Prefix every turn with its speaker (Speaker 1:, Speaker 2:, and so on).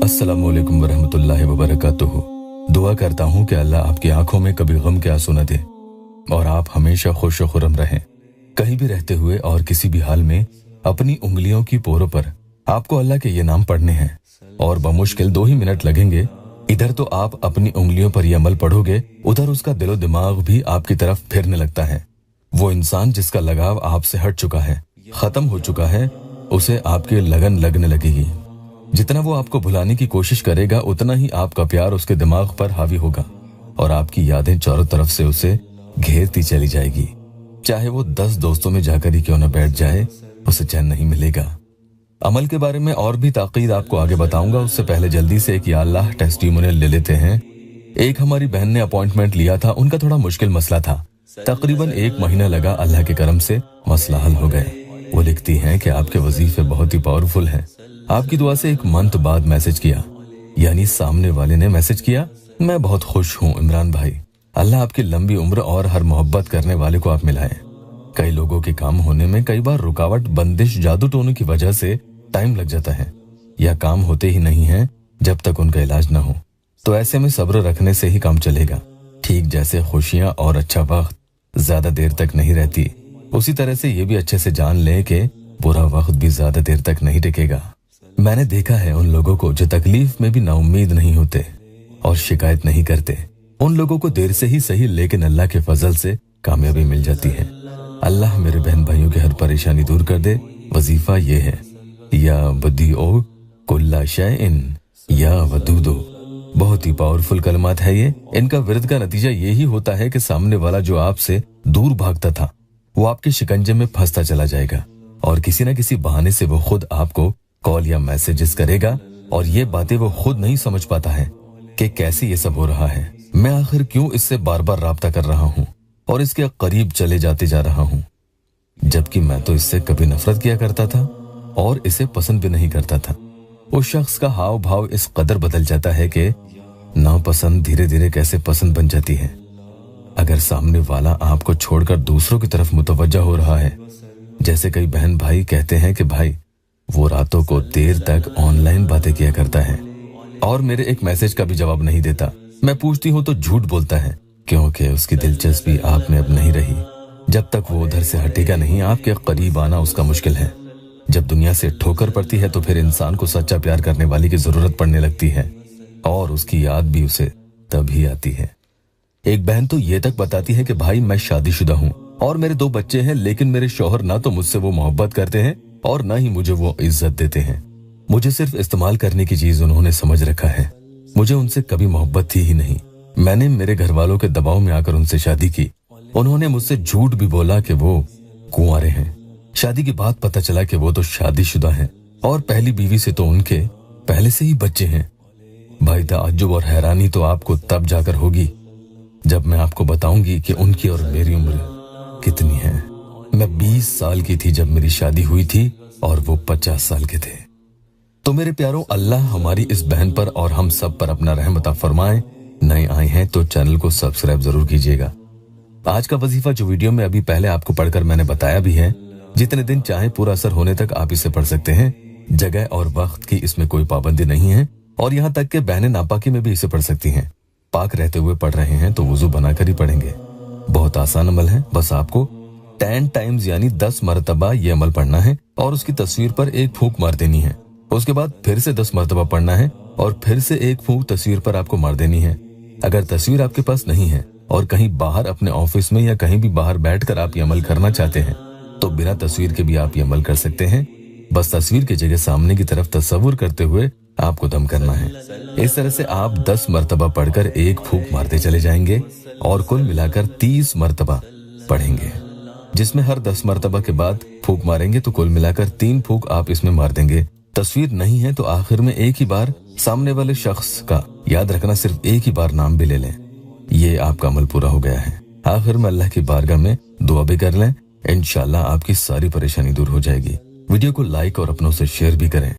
Speaker 1: अस्सलामुअलैकुम वरहमतुल्लाहि वबरकातुहू। दुआ करता हूँ कि अल्लाह आपकी आंखों में कभी गम के आंसू न दे और आप हमेशा खुश व खुर्रम रहें। कहीं भी रहते हुए और किसी भी हाल में अपनी उंगलियों की पोरों पर आपको अल्लाह के ये नाम पढ़ने हैं और बमुश्किल 2 ही मिनट लगेंगे। इधर तो आप अपनी उंगलियों पर ये अमल पढ़ोगे, उधर उसका दिलो दिमाग भी आपकी तरफ फिरने लगता है। वो इंसान जिसका लगाव आपसे हट चुका है, खत्म हो चुका है, उसे आपकी लगन लगने लगेगी। जितना वो आपको भुलाने की कोशिश करेगा, उतना ही आपका प्यार उसके दिमाग पर हावी होगा और आपकी यादें चारों तरफ से उसे घेरती चली जाएगी। चाहे वो 10 दोस्तों में जाकर ही क्यों न बैठ जाए, उसे चैन नहीं मिलेगा। अमल के बारे में और भी ताकीद आपको आगे बताऊंगा, उससे पहले जल्दी से एक या अल्लाह टेस्टिमोनियल ले लेते हैं। एक हमारी बहन ने अपॉइंटमेंट लिया था, उनका थोड़ा मुश्किल मसला था। तकरीबन 1 महीना लगा, अल्लाह के करम से मसला हल हो गया। वो लिखती हैं कि आपके वजीफे बहुत ही पावरफुल हैं। आपकी दुआ से 1 मंथ बाद मैसेज किया, यानी सामने वाले ने मैसेज किया, मैं बहुत खुश हूँ इमरान भाई, अल्लाह आपकी लंबी उम्र और हर मोहब्बत करने वाले को आप मिलाएं। कई लोगों के काम होने में कई बार रुकावट, बंदिश, जादू टोने की वजह से टाइम लग जाता है या काम होते ही नहीं है जब तक उनका इलाज ना हो। तो ऐसे में सब्र रखने से ही काम चलेगा। ठीक जैसे खुशियां और अच्छा वक्त ज्यादा देर तक नहीं रहती, उसी तरह से ये भी अच्छे से जान लें कि बुरा वक्त भी ज्यादा देर तक नहीं टिकेगा। मैंने देखा है उन लोगों को जो तकलीफ में भी नाउम्मीद नहीं होते और शिकायत नहीं करते, उन लोगों को देर से ही सही लेकिन अल्लाह के फजल से कामयाबी मिल जाती है। अल्लाह मेरे बहन भाइयों की हर परेशानी दूर कर दे। वजीफा ये है, या बदीओ कुल्ला शैइन या वदूदो। बहुत ही पावरफुल कलमात है ये। इनका विरद का नतीजा यही होता है कि सामने वाला जो आपसे दूर भागता था, वो आपके शिकंजे में फंसता चला जाएगा और किसी न किसी बहाने से वो खुद आपको कॉल या मैसेजेस करेगा और ये बातें वो खुद नहीं समझ पाता है कि कैसे ये सब हो रहा है। मैं आखिर क्यों इससे बार बार राब्ता कर रहा हूँ और इसके करीब चले जाते जा रहा हूँ, जबकि मैं तो इससे कभी नफरत किया करता था और इसे पसंद भी नहीं करता था। उस शख्स का हाव भाव इस कदर बदल जाता है कि नापसंद धीरे धीरे कैसे पसंद बन जाती है। अगर सामने वाला आपको छोड़कर दूसरों की तरफ मुतवज्जा हो रहा है, जैसे कई बहन भाई कहते हैं कि भाई वो रातों को देर तक ऑनलाइन बातें किया करता है और मेरे एक मैसेज का भी जवाब नहीं देता। मैं पूछती हूँ तो झूठ बोलता है, क्योंकि उसकी दिलचस्पी आप में अब नहीं रही। जब तक वो उधर से हटेगा नहीं, आपके करीब आना उसका मुश्किल है। जब दुनिया से ठोकर पड़ती है तो फिर इंसान को सच्चा प्यार करने वाली की जरूरत पड़ने लगती है और उसकी याद भी उसे तभी आती है। एक बहन तो ये तक बताती है कि भाई मैं शादीशुदा हूँ और मेरे 2 बच्चे हैं, लेकिन मेरे शौहर ना तो मुझसे वो मोहब्बत करते हैं और ना ही मुझे वो इज्जत देते हैं। मुझे सिर्फ इस्तेमाल करने की चीज उन्होंने समझ रखा है। मुझे उनसे कभी मोहब्बत थी ही नहीं। मैंने मेरे घर वालों के दबाव में आकर उनसे शादी की। उन्होंने मुझसे झूठ भी बोला कि वो कुंवारे हैं। शादी के बाद पता चला कि वो तो शादीशुदा हैं और पहली बीवी से तो उनके पहले से ही बच्चे हैं। भाई ताज्जुब और हैरानी तो आपको तब जाकर होगी जब मैं आपको बताऊंगी कि उनकी और मेरी उम्र कितनी है। मैं 20 साल की थी जब मेरी शादी हुई थी और वो 50 साल के थे। तो मेरे प्यारों, अल्लाह हमारी इस बहन पर और हम सब पर अपना रहमत अता फरमाए। नए आए हैं तो चैनल को सब्सक्राइब जरूर कीजिएगा। आज का वजीफा जो वीडियो में अभी पहले आपको पढ़कर मैंने बताया भी है, जितने दिन चाहे पूरा असर होने तक आप इसे पढ़ सकते हैं। जगह और वक्त की इसमें कोई पाबंदी नहीं है और यहाँ तक के बहनें नापाकी में भी इसे पढ़ सकती हैं। पाक रहते हुए पढ़ रहे हैं तो वुजू बनाकर ही पढ़ेंगे। बहुत आसान अमल है। बस आपको 10 टाइम्स यानी 10 मरतबा ये अमल पढ़ना है और उसकी तस्वीर पर 1 फूंक मार देनी है। उसके बाद फिर से 10 मरतबा पढ़ना है और फिर से 1 फूंक तस्वीर पर आपको मार देनी है। अगर तस्वीर आपके पास नहीं है और कहीं बाहर अपने ऑफिस में या कहीं भी बाहर बैठकर आप ये अमल करना चाहते हैं तो बिना तस्वीर के भी आप ये अमल कर सकते हैं। बस तस्वीर की जगह सामने की तरफ तस्वुर करते हुए आपको दम करना है। इस तरह से आप 10 मरतबा पढ़कर 1 फूंक मारते चले जाएंगे और कुल मिलाकर 30 मरतबा पढ़ेंगे, जिसमें हर 10 मरतबा के बाद फूंक मारेंगे तो कुल मिलाकर 3 फूंक आप इसमें मार देंगे। तस्वीर नहीं है तो आखिर में एक ही बार सामने वाले शख्स का याद रखना, सिर्फ एक ही बार नाम भी ले लें। ये आपका अमल पूरा हो गया है। आखिर में अल्लाह की बारगाह में दुआ भी कर लें, इंशाल्लाह आपकी सारी परेशानी दूर हो जाएगी। वीडियो को लाइक और अपनों से शेयर भी करें।